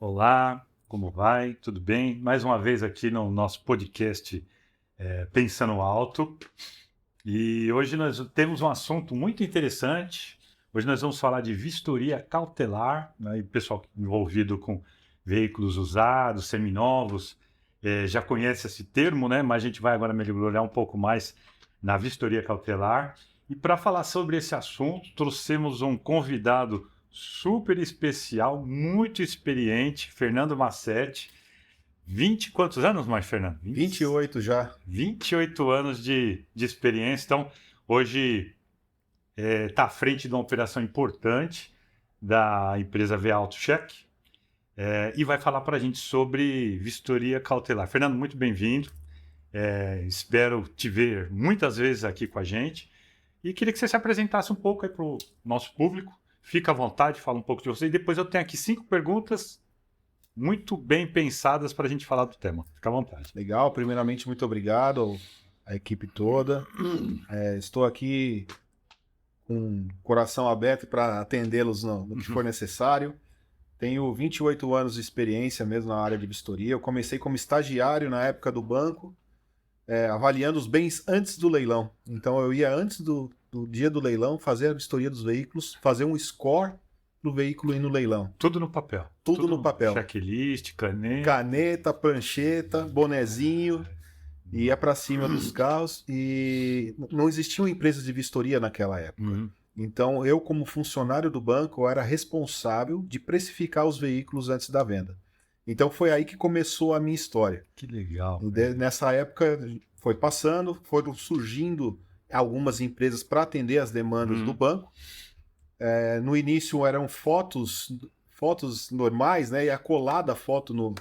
Olá, como vai? Tudo bem? Mais uma vez aqui no nosso podcast Pensando Alto. E hoje nós temos um assunto muito interessante. Hoje nós vamos falar de vistoria cautelar, né? E o pessoal envolvido com veículos usados, seminovos, já conhece esse termo, né? Mas a gente vai agora mergulhar um pouco mais na vistoria cautelar. E para falar sobre esse assunto, trouxemos um convidado super especial, muito experiente, Fernando Massetti. 20 quantos anos mais, Fernando? 28 já. 28 anos de experiência. Então, hoje está à frente de uma operação importante da empresa V AutoCheck e vai falar para a gente sobre vistoria cautelar. Fernando, muito bem-vindo. Espero te ver muitas vezes aqui com a gente. E queria que você se apresentasse um pouco aí para o nosso público. Fica à vontade, fala um pouco de você. E depois eu tenho aqui 5 perguntas muito bem pensadas para a gente falar do tema. Fica à vontade. Legal. Primeiramente, muito obrigado à equipe toda. Estou aqui com o coração aberto para atendê-los no que for necessário. Tenho 28 anos de experiência mesmo na área de vistoria. Eu comecei como estagiário na época do banco, avaliando os bens antes do leilão. Então eu ia antes do dia do leilão fazer a vistoria dos veículos, fazer um score do veículo ir no leilão. Tudo no papel. Tudo no papel. Checklist, caneta. Caneta, prancheta, bonezinho, ia para cima dos carros e não existiam empresas de vistoria naquela época. Uhum. Então eu, como funcionário do banco, eu era responsável de precificar os veículos antes da venda. Então foi aí que começou a minha história. Que legal. Nessa época foi passando, foram surgindo algumas empresas para atender as demandas do banco. No início eram fotos normais, né? E a colada a foto no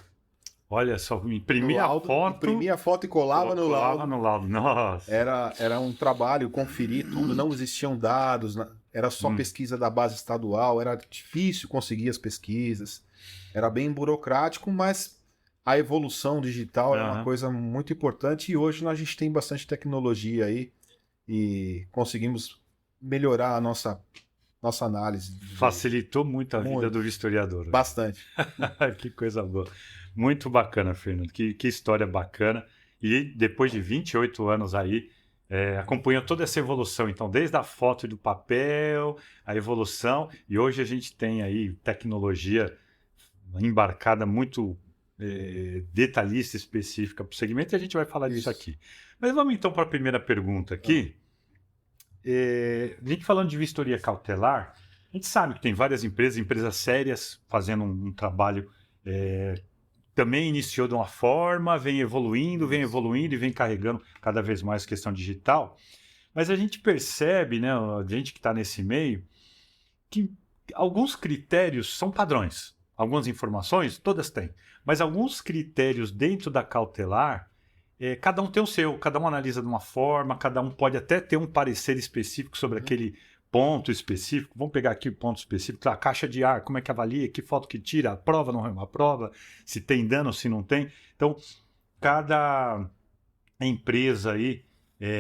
Olha só, imprimia a foto. Imprimia a foto e colava no laudo. no laudo. Nossa. Era um trabalho, conferir tudo, não existiam dados, era só pesquisa da base estadual, era difícil conseguir as pesquisas, era bem burocrático, mas a evolução digital é uma coisa muito importante e hoje a gente tem bastante tecnologia aí e conseguimos melhorar a nossa análise. Facilitou muito a vida do vistoriador. Bastante. Que coisa boa. Muito bacana, Fernando. Que história bacana. E depois de 28 anos aí, acompanhou toda essa evolução. Então, desde a foto e do papel, a evolução. E hoje a gente tem aí tecnologia embarcada muito detalhista, específica para o segmento. E a gente vai falar disso aqui. Mas vamos então para a primeira pergunta aqui. A gente falando de vistoria cautelar, a gente sabe que tem várias empresas sérias, fazendo um trabalho. Também iniciou de uma forma, vem evoluindo e vem carregando cada vez mais questão digital. Mas a gente percebe, né, a gente que está nesse meio, que alguns critérios são padrões. Algumas informações, todas têm. Mas alguns critérios dentro da cautelar, cada um tem o seu, cada um analisa de uma forma, cada um pode até ter um parecer específico sobre aquele ponto específico. Vamos pegar aqui o ponto específico, a caixa de ar, como é que avalia, que foto que tira, aprova, não aprova, se tem dano, se não tem. Então, cada empresa aí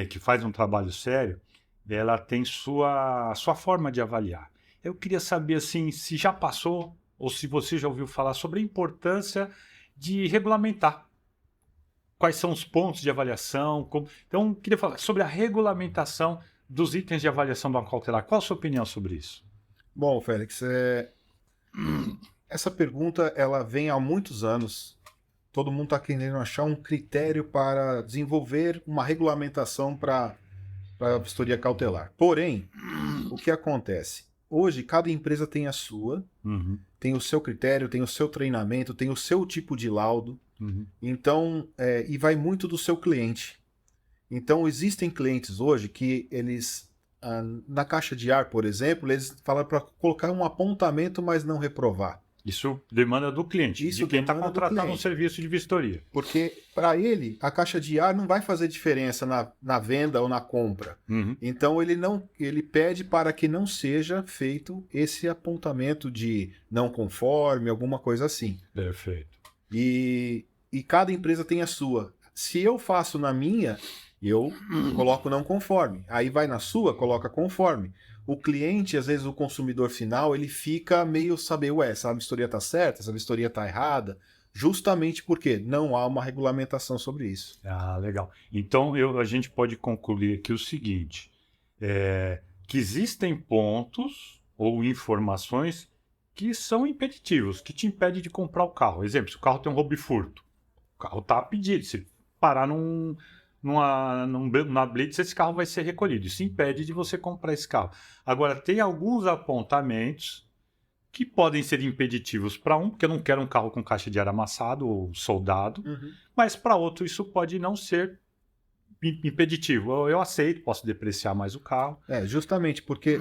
que faz um trabalho sério, ela tem sua forma de avaliar. Eu queria saber assim, se já passou ou se você já ouviu falar sobre a importância de regulamentar. Quais são os pontos de avaliação? Então, queria falar sobre a regulamentação dos itens de avaliação do cautelar. Qual a sua opinião sobre isso? Bom, Félix, essa pergunta ela vem há muitos anos. Todo mundo está querendo achar um critério para desenvolver uma regulamentação para a vistoria cautelar. Porém, o que acontece? Hoje, cada empresa tem a sua, tem o seu critério, tem o seu treinamento, tem o seu tipo de laudo. Então, e vai muito do seu cliente. Então, existem clientes hoje que eles, na caixa de ar, por exemplo, eles falam para colocar um apontamento, mas não reprovar. Isso demanda do cliente, de quem está contratando um serviço de vistoria. Porque, para ele, a caixa de ar não vai fazer diferença na venda ou na compra. Então, ele pede para que não seja feito esse apontamento de não conforme, alguma coisa assim. Perfeito. E cada empresa tem a sua. Se eu faço na minha, eu coloco não conforme. Aí vai na sua, coloca conforme. o cliente, às vezes o consumidor final, ele fica meio saber, ué, essa vistoria está certa, essa vistoria está errada, justamente porque não há uma regulamentação sobre isso. Ah, legal. Então, a gente pode concluir aqui o seguinte, que existem pontos ou informações que são impeditivos, que te impedem de comprar o carro. Exemplo, se o carro tem um roubo e furto, o carro está a pedir, se parar na blitz, esse carro vai ser recolhido. Isso impede de você comprar esse carro. Agora, tem alguns apontamentos que podem ser impeditivos para um, porque eu não quero um carro com caixa de ar amassado ou soldado, mas para outro isso pode não ser impeditivo. Eu aceito, posso depreciar mais o carro. Justamente porque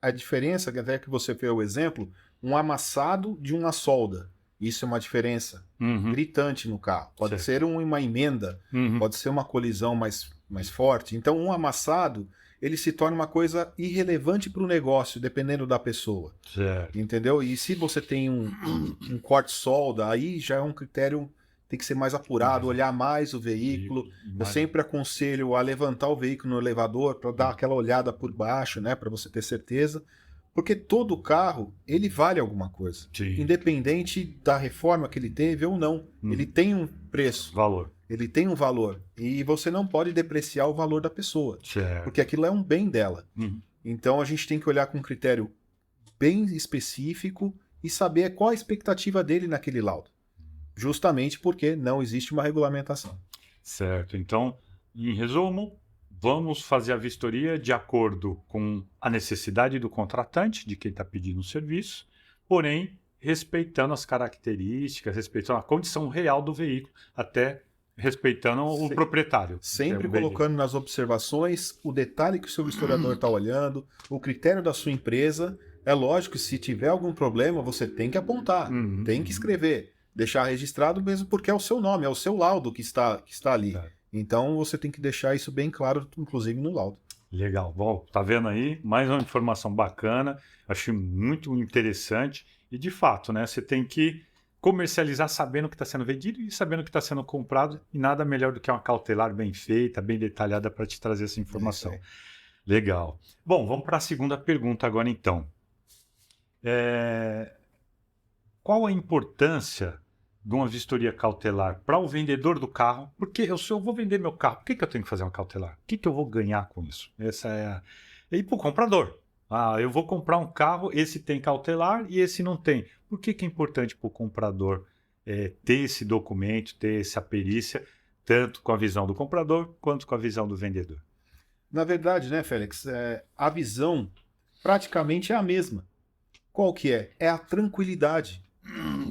a diferença, até que você fez o exemplo, um amassado de uma solda. Isso é uma diferença gritante no carro. Pode ser uma emenda, pode ser uma colisão mais forte. Então, um amassado, ele se torna uma coisa irrelevante para o negócio, dependendo da pessoa. Certo. Entendeu? E se você tem um corte-solda, aí já é um critério, tem que ser mais apurado, olhar mais o veículo. Eu sempre aconselho a levantar o veículo no elevador para dar aquela olhada por baixo, né, para você ter certeza. Porque todo carro, ele vale alguma coisa. Sim. Independente da reforma que ele teve ou não. Ele tem um preço. Valor. Ele tem um valor. E você não pode depreciar o valor da pessoa. Certo. Porque aquilo é um bem dela. Então a gente tem que olhar com um critério bem específico e saber qual a expectativa dele naquele laudo. Justamente porque não existe uma regulamentação. Certo. Então, em resumo, vamos fazer a vistoria de acordo com a necessidade do contratante, de quem está pedindo o serviço, porém respeitando as características, respeitando a condição real do veículo, até respeitando o proprietário. Sempre colocando nas observações o detalhe que o seu historiador está olhando, o critério da sua empresa. É lógico que se tiver algum problema, você tem que apontar, tem que escrever, deixar registrado mesmo porque é o seu nome, é o seu laudo que está ali. Tá. Então você tem que deixar isso bem claro, inclusive no laudo. Legal. Bom, tá vendo aí? Mais uma informação bacana. Achei muito interessante. E de fato, né? Você tem que comercializar sabendo o que está sendo vendido e sabendo o que está sendo comprado. E nada melhor do que uma cautelar bem feita, bem detalhada para te trazer essa informação. Legal. Bom, vamos para a segunda pergunta agora então. Qual a importância de uma vistoria cautelar para o vendedor do carro? Porque se eu vou vender meu carro, por que eu tenho que fazer uma cautelar? O que eu vou ganhar com isso? Essa é E para o comprador. Eu vou comprar um carro, esse tem cautelar e esse não tem. Por que é importante para o comprador ter esse documento, ter essa perícia, tanto com a visão do comprador quanto com a visão do vendedor? Na verdade, né, Félix, a visão praticamente é a mesma. Qual que é? É a tranquilidade.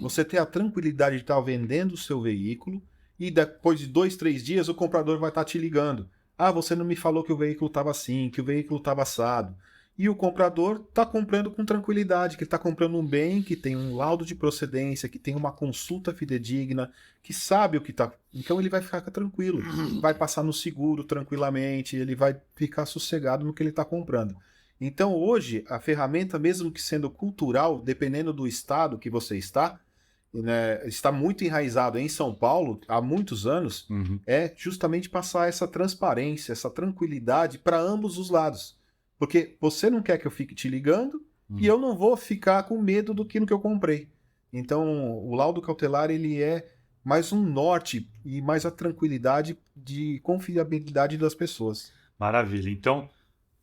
Você ter a tranquilidade de estar vendendo o seu veículo e depois de 2, 3 dias o comprador vai estar te ligando. Você não me falou que o veículo estava assim, que o veículo estava assado. E o comprador está comprando com tranquilidade, que ele está comprando um bem que tem um laudo de procedência, que tem uma consulta fidedigna, que sabe o que está... Então ele vai ficar tranquilo, vai passar no seguro tranquilamente, ele vai ficar sossegado no que ele está comprando. Então hoje, a ferramenta, mesmo que sendo cultural, dependendo do estado que você está, né, está muito enraizado em São Paulo há muitos anos, é justamente passar essa transparência, essa tranquilidade para ambos os lados. Porque você não quer que eu fique te ligando e eu não vou ficar com medo do que eu comprei. Então, o laudo cautelar ele é mais um norte e mais a tranquilidade de confiabilidade das pessoas. Maravilha. Então,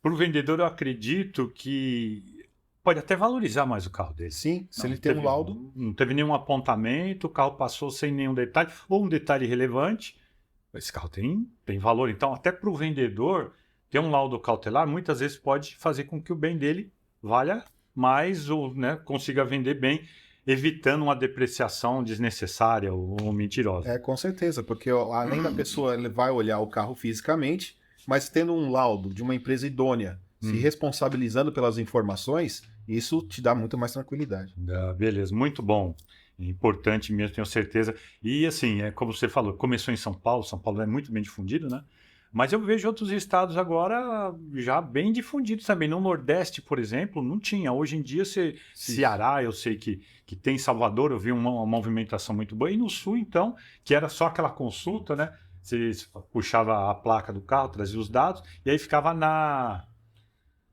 para o vendedor, eu acredito que pode até valorizar mais o carro dele. Sim, se ele tem um laudo. Não teve nenhum apontamento, o carro passou sem nenhum detalhe, ou um detalhe relevante, esse carro tem valor. Então, até para o vendedor, ter um laudo cautelar, muitas vezes pode fazer com que o bem dele valha mais ou consiga vender bem, evitando uma depreciação desnecessária ou mentirosa. Com certeza, porque além da pessoa ele vai olhar o carro fisicamente, mas tendo um laudo de uma empresa idônea, se responsabilizando pelas informações, isso te dá muito mais tranquilidade. Beleza, muito bom. Importante mesmo, tenho certeza. E assim, como você falou, começou em São Paulo é muito bem difundido, né? Mas eu vejo outros estados agora já bem difundidos também. No Nordeste, por exemplo, não tinha. Hoje em dia, Ceará, eu sei que tem Salvador, eu vi uma movimentação muito boa. E no Sul, então, que era só aquela consulta, né? Você puxava a placa do carro, trazia os dados, e aí ficava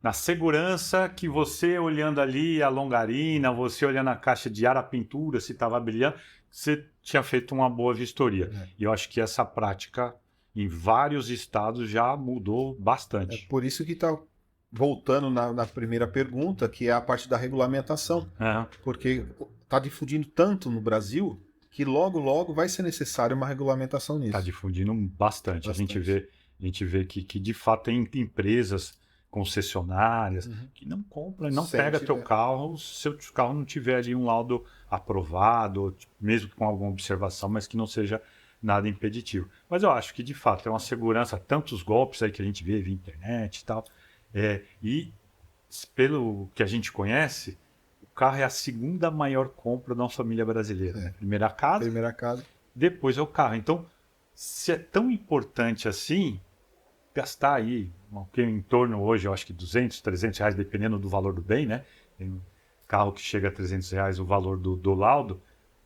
na segurança que você olhando ali a longarina, você olhando a caixa de ar, a pintura, se estava brilhando, você tinha feito uma boa vistoria. E eu acho que essa prática em vários estados já mudou bastante. Por isso que está voltando na primeira pergunta, que é a parte da regulamentação. Porque está difundindo tanto no Brasil que logo vai ser necessário uma regulamentação nisso. Está difundindo bastante. A gente vê que de fato tem empresas concessionárias que não compram, não pega teu carro se o teu carro não tiver ali um laudo aprovado, mesmo com alguma observação, mas que não seja nada impeditivo. Mas eu acho que de fato é uma segurança, tantos golpes aí que a gente vê via internet e tal, e pelo que a gente conhece, o carro é a segunda maior compra da nossa família brasileira. Primeira casa, depois é o carro. Então, se é tão importante assim, gastar aí em torno hoje, eu acho que 200, 300 reais, dependendo do valor do bem, né? Tem um carro que chega a 300 reais o valor do laudo,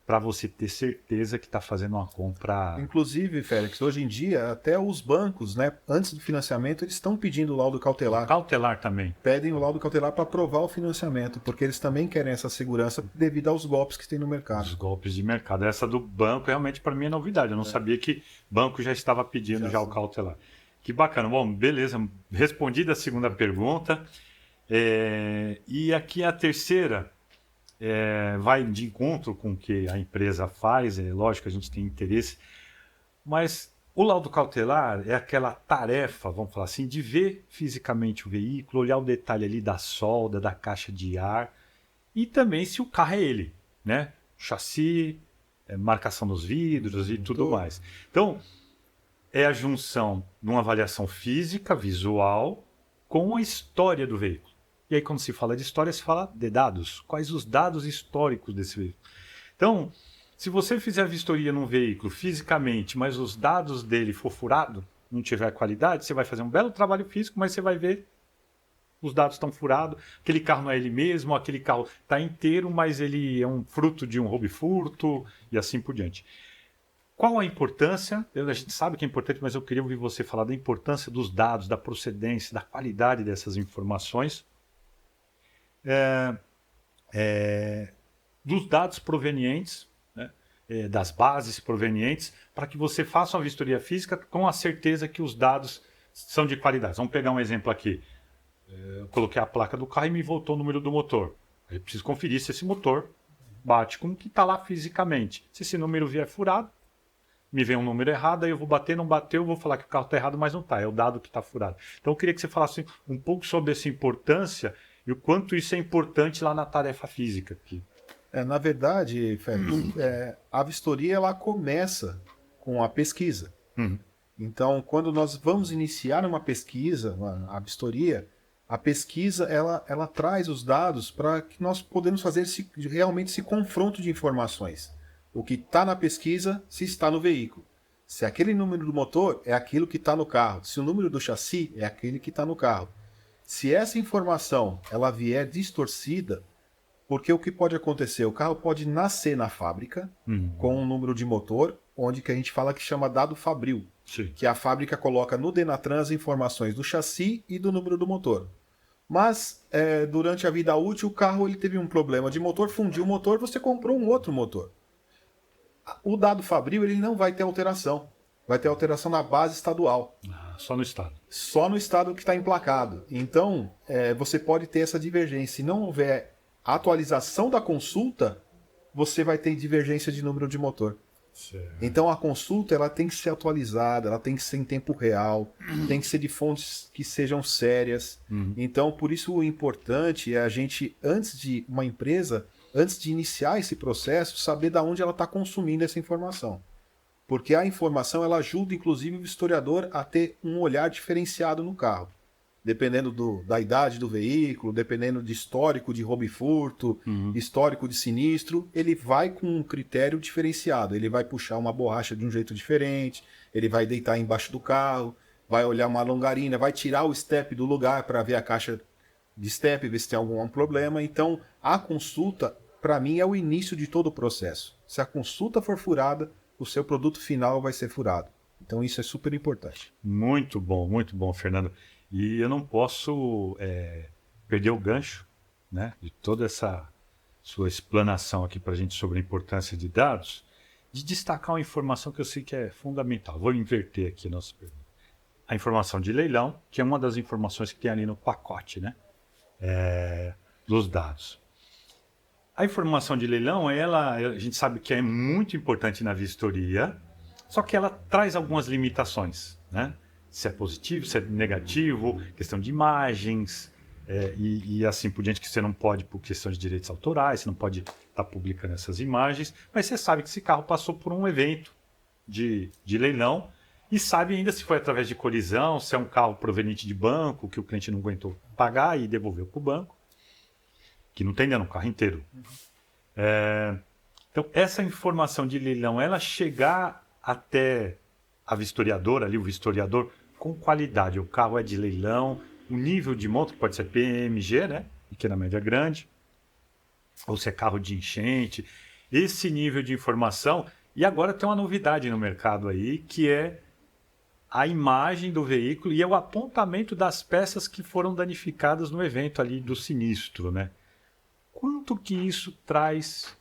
para você ter certeza que está fazendo uma compra. Inclusive, Félix, hoje em dia, até os bancos, né, antes do financiamento, eles estão pedindo o laudo cautelar. Cautelar também. Pedem o laudo cautelar para aprovar o financiamento, porque eles também querem essa segurança devido aos golpes que tem no mercado. Os golpes de mercado. Essa do banco realmente para mim é novidade. Eu não sabia que banco já estava pedindo já o cautelar. Que bacana. Bom, beleza. Respondida a segunda pergunta. E aqui a terceira vai de encontro com o que a empresa faz. É lógico que a gente tem interesse. Mas o laudo cautelar é aquela tarefa, vamos falar assim, de ver fisicamente o veículo, olhar o detalhe ali da solda, da caixa de ar e também se o carro é ele, né? Chassi, marcação nos vidros e tudo mais. Então, é a junção de uma avaliação física, visual, com a história do veículo. E aí, quando se fala de história, se fala de dados. Quais os dados históricos desse veículo? Então, se você fizer a vistoria num veículo fisicamente, mas os dados dele for furado, não tiver qualidade, você vai fazer um belo trabalho físico, mas você vai ver os dados estão furados, aquele carro não é ele mesmo, aquele carro está inteiro, mas ele é um fruto de um roubo e furto e assim por diante. Qual a importância? A gente sabe que é importante, mas eu queria ouvir você falar da importância dos dados, da procedência, da qualidade dessas informações, dos dados provenientes, né, das bases provenientes, para que você faça uma vistoria física com a certeza que os dados são de qualidade. Vamos pegar um exemplo aqui. Eu coloquei a placa do carro e me voltou o número do motor. Eu preciso conferir se esse motor bate com o que está lá fisicamente. Se esse número vier furado, me vem um número errado, aí eu vou bater, não bateu, eu vou falar que o carro está errado, mas não está. É o dado que está furado. Então eu queria que você falasse um pouco sobre essa importância e o quanto isso é importante lá na tarefa física. Na verdade, Félix, a vistoria ela começa com a pesquisa. Então, quando nós vamos iniciar uma pesquisa, a vistoria, a pesquisa ela traz os dados para que nós podemos fazer realmente esse confronto de informações. O que está na pesquisa, se está no veículo. Se aquele número do motor é aquilo que está no carro. Se o número do chassi é aquele que está no carro. Se essa informação ela vier distorcida, porque o que pode acontecer? O carro pode nascer na fábrica com um número de motor, onde que a gente fala que chama dado fabril. Sim. Que a fábrica coloca no Denatran as informações do chassi e do número do motor. Mas durante a vida útil, o carro ele teve um problema de motor, fundiu o motor, você comprou um outro motor. O dado fabril ele não vai ter alteração. Vai ter alteração na base estadual. Só no estado. Só no estado que está emplacado. Então, você pode ter essa divergência. Se não houver atualização da consulta, você vai ter divergência de número de motor. Certo. Então, a consulta ela tem que ser atualizada, ela tem que ser em tempo real, tem que ser de fontes que sejam sérias. Então, por isso o importante é a gente, antes de uma empresa, antes de iniciar esse processo, saber de onde ela está consumindo essa informação. Porque a informação ela ajuda, inclusive, o historiador a ter um olhar diferenciado no carro. Dependendo da idade do veículo, dependendo de histórico de roubo e furto, histórico de sinistro, ele vai com um critério diferenciado. Ele vai puxar uma borracha de um jeito diferente, ele vai deitar embaixo do carro, vai olhar uma longarina, vai tirar o step do lugar para ver a caixa de step, ver se tem algum problema. Então, a consulta, para mim, é o início de todo o processo. Se a consulta for furada, o seu produto final vai ser furado. Então, isso é super importante. Muito bom, Fernando. E eu não posso perder o gancho, né, de toda essa sua explanação aqui para a gente sobre a importância de dados, de destacar uma informação que eu sei que é fundamental. Vou inverter aqui a nossa pergunta. A informação de leilão, que é uma das informações que tem ali no pacote, né, dos dados. A informação de leilão, a gente sabe que é muito importante na vistoria, só que ela traz algumas limitações, né? Se é positivo, se é negativo, questão de imagens, e assim por diante, que você não pode, por questão de direitos autorais, você não pode estar publicando essas imagens, mas você sabe que esse carro passou por um evento de leilão e sabe ainda se foi através de colisão, se é um carro proveniente de banco, que o cliente não aguentou pagar e devolveu para o banco, que não tem dano no carro inteiro. Então, essa informação de leilão, ela chegar até a vistoriadora, ali, o vistoriador, com qualidade. O carro é de leilão, o nível de moto, que pode ser PMG, né? Pequena, média, grande, ou se é carro de enchente. Esse nível de informação. E agora tem uma novidade no mercado aí, que é a imagem do veículo e é o apontamento das peças que foram danificadas no evento ali do sinistro, né? Quanto que isso traz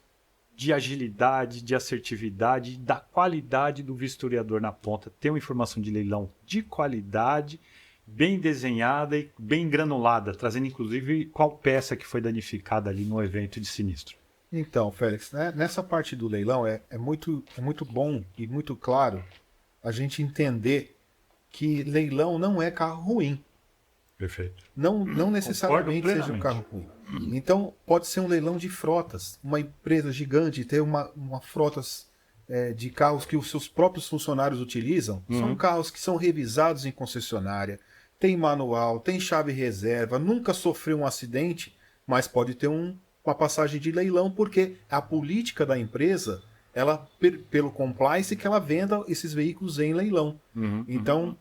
de agilidade, de assertividade, da qualidade do vistoriador na ponta? Ter uma informação de leilão de qualidade, bem desenhada e bem granulada, trazendo inclusive qual peça que foi danificada ali no evento de sinistro. Então, Félix, né, nessa parte do leilão é muito bom e muito claro a gente entender que leilão não é carro ruim. Perfeito. Não necessariamente seja um carro ruim. Então, pode ser um leilão de frotas. Uma empresa gigante ter uma frotas de carros que os seus próprios funcionários utilizam. São carros que são revisados em concessionária, tem manual, tem chave reserva, nunca sofreu um acidente, mas pode ter uma passagem de leilão, porque a política da empresa, ela pelo compliance, que ela venda esses veículos em leilão. Então,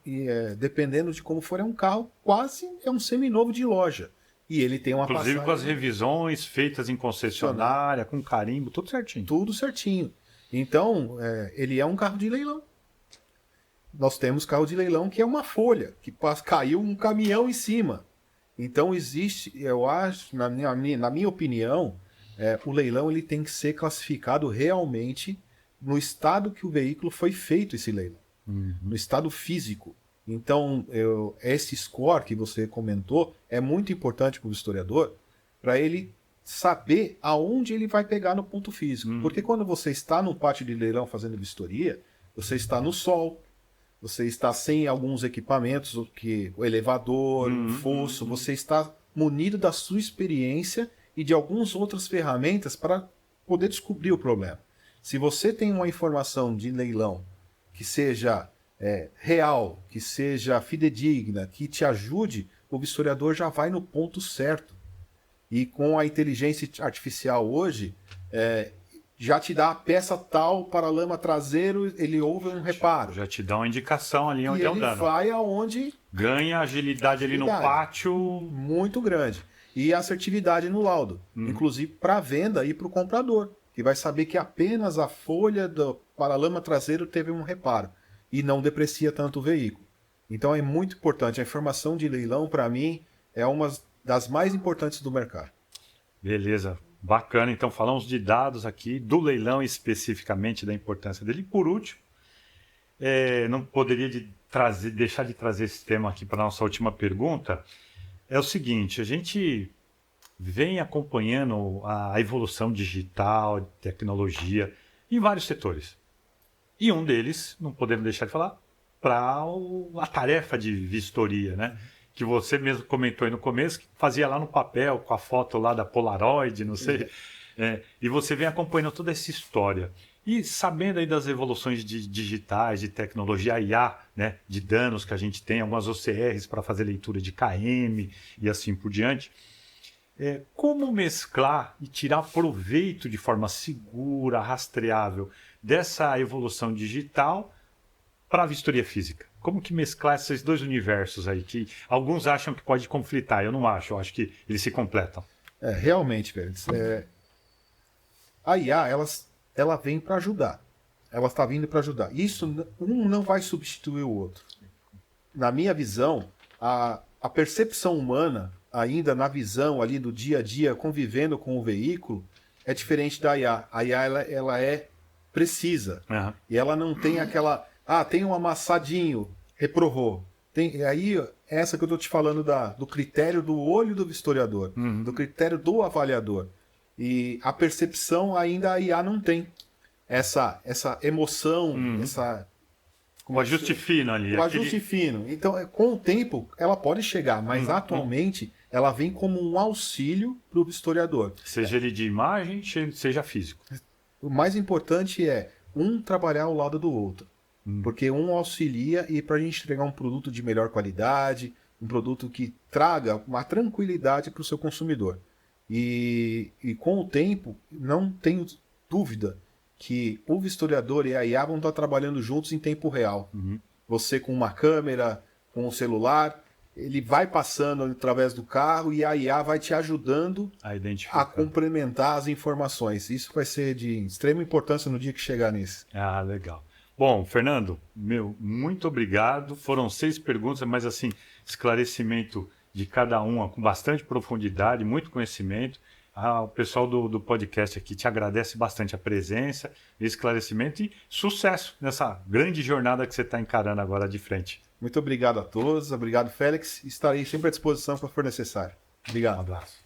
dependendo de como for, é um carro quase um seminovo de loja. E ele tem uma inclusive passagem... com as revisões feitas em concessionária, com carimbo, tudo certinho. Tudo certinho. Então, ele é um carro de leilão. Nós temos carro de leilão que é uma folha, que caiu um caminhão em cima. Então existe, eu acho, na minha opinião, o leilão ele tem que ser classificado realmente no estado que o veículo foi feito, esse leilão. No estado físico. Então, esse score que você comentou é muito importante para o historiador, para ele saber aonde ele vai pegar no ponto físico. Porque quando você está no pátio de leilão fazendo vistoria, você está no sol, você está sem alguns equipamentos, o elevador, o fosso, você está munido da sua experiência e de algumas outras ferramentas para poder descobrir o problema. Se você tem uma informação de leilão que seja real, que seja fidedigna, que te ajude, o vistoriador já vai no ponto certo. E com a inteligência artificial hoje, já te dá a peça tal para lama traseiro, ele houve um reparo. Já te dá uma indicação ali onde e é o ele dano. vai aonde... Ganha agilidade ali no pátio. Muito grande. E assertividade no laudo. Inclusive para a venda e para o comprador, que vai saber que apenas a folha do paralama traseiro teve um reparo e não deprecia tanto o veículo. Então é muito importante. A informação de leilão, para mim, é uma das mais importantes do mercado. Beleza. Bacana, então falamos de dados aqui, do leilão especificamente, da importância dele. E por último, não poderia deixar de trazer esse tema aqui para a nossa última pergunta. É o seguinte, a gente vem acompanhando a evolução digital, tecnologia, em vários setores. E um deles, não podemos deixar de falar, para a tarefa de vistoria, né? Que você mesmo comentou aí no começo, que fazia lá no papel, com a foto lá da Polaroid, não sei. E você vem acompanhando toda essa história. E sabendo aí das evoluções digitais, de tecnologia IA, né, de danos que a gente tem, algumas OCRs para fazer leitura de KM e assim por diante, como mesclar e tirar proveito de forma segura, rastreável, dessa evolução digital para a vistoria física? Como que mesclar esses dois universos aí, que alguns acham que pode conflitar, eu não acho, eu acho que eles se completam. Realmente, Félix, a IA, ela vem para ajudar. Ela está vindo para ajudar. Isso, um não vai substituir o outro. Na minha visão, a percepção humana, ainda na visão ali do dia a dia, convivendo com o veículo, é diferente da IA. A IA ela é precisa. Aham. E ela não tem aquela... tem um amassadinho, reprovou. Aí, essa que eu estou te falando do critério do olho do vistoriador, do critério do avaliador. E a percepção ainda a IA não tem. Essa emoção, O ajuste fino ali. o ajuste fino. Então, com o tempo, ela pode chegar, mas atualmente ela vem como um auxílio para o vistoriador. Seja ele de imagem, seja físico. O mais importante é trabalhar ao lado do outro. Porque um auxilia e para a gente entregar um produto de melhor qualidade, um produto que traga uma tranquilidade para o seu consumidor. E com o tempo, não tenho dúvida que o vistoriador e a IA vão estar trabalhando juntos em tempo real. Você com uma câmera, com um celular, ele vai passando através do carro e a IA vai te ajudando a complementar as informações. Isso vai ser de extrema importância no dia que chegar nisso. Ah, legal. Bom, Fernando, muito obrigado. Foram 6 perguntas, mas assim, esclarecimento de cada uma com bastante profundidade, muito conhecimento. O pessoal do podcast aqui te agradece bastante a presença, esclarecimento e sucesso nessa grande jornada que você está encarando agora de frente. Muito obrigado a todos, obrigado, Félix. Estarei sempre à disposição para for necessário. Obrigado. Um abraço.